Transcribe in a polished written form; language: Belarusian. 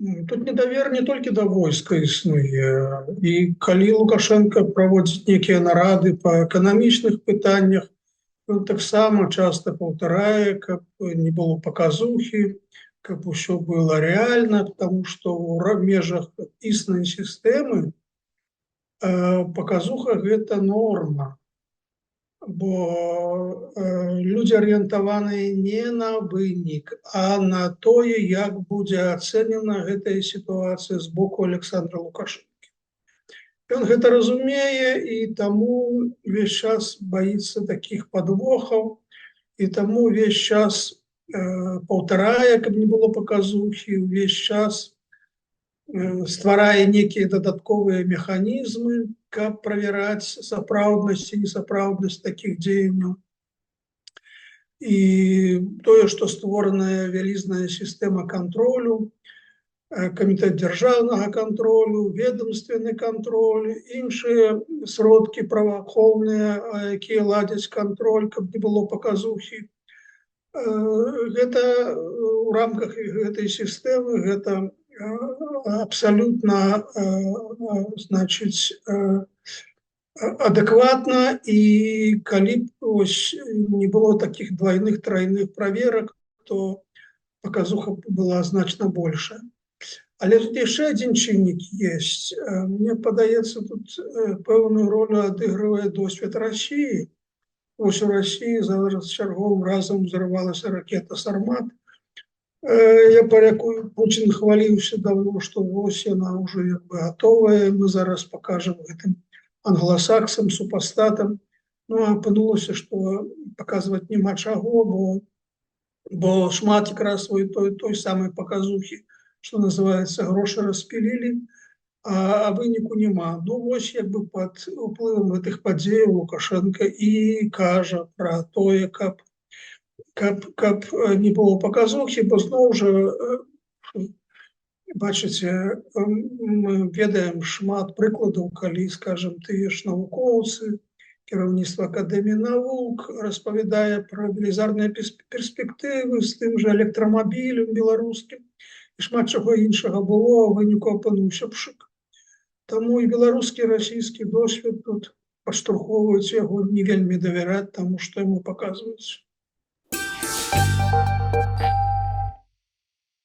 Тут недавер не толькі да войска існуе. І калі Лукашенко праводзіць нейкія нарады па эканамічных пытаннях, ён таксама часта паўтарае, каб не было паказухі, каб усё было рэальна, потому што ў межах існай сістэмы паказуха гэта норма. Бо людзі арыентаваныя не на вынік, а на тое, як будзе ацэнена гэтая сітуацыя з боку Александра Лукашэнкі. Ён гэта разумее і таму увесь час баіцца такіх падвохаў, і таму увесь час паўтарае, каб не было паказухі, увесь час стварае нейкія дадатковыя механізмы, каб правяраць сапраўднасць і несапраўднасць такіх дзеянняў. І тое, што створаная вялізная сістэма кантролю, камітэт дзяржаўнага кантролю, ведомственны кантроль, іншыя сродкі праваахоўныя, якія ладзяць кантроль, каб не было паказухі. Гэта ў рамках гэтай сістэмы, гэта абсолютно, значыць, адэкватна, і калі б не было таких двойных, тройных праверак, то паказуха была значна большая. Але тут яшчэ адзін чыннік ёсць. Мне падаецца, тут пэўную ролю адыгрывае досвед Расіі. Вось у Расіі зараз чарговым разам узарвалася ракета «Сармат». Я парякую, Путин хваліўся давно, што вось яна ўжо як бы гатовая, мы зараз пакажам гэтым англасаксам, супастатам. Ну, а апынулася, што паказваць няма чаго, бо шмат якраз той самай паказухі, што называецца, грошы распілілі, а выніку няма. Ну, вось як бы пад уплывам гэтых падзеяў Лукашенко і кажа пра тое, каб не было паказухі, бо зноў жа, бачыце, мы ведаем шмат прыкладаў, калі, скажем, тыя ж навукоўцы, кіраўніцтва Акадэміі навук распавядае пра велізарныя перспектывы з тым жа электрамабілем беларускім, і шмат чаго іншага было, а выніку апынуўся пшык. Таму і беларускі, і расійскі досвед тут падштурхоўваюць яго не вельмі давяраць таму, што яму паказваюць.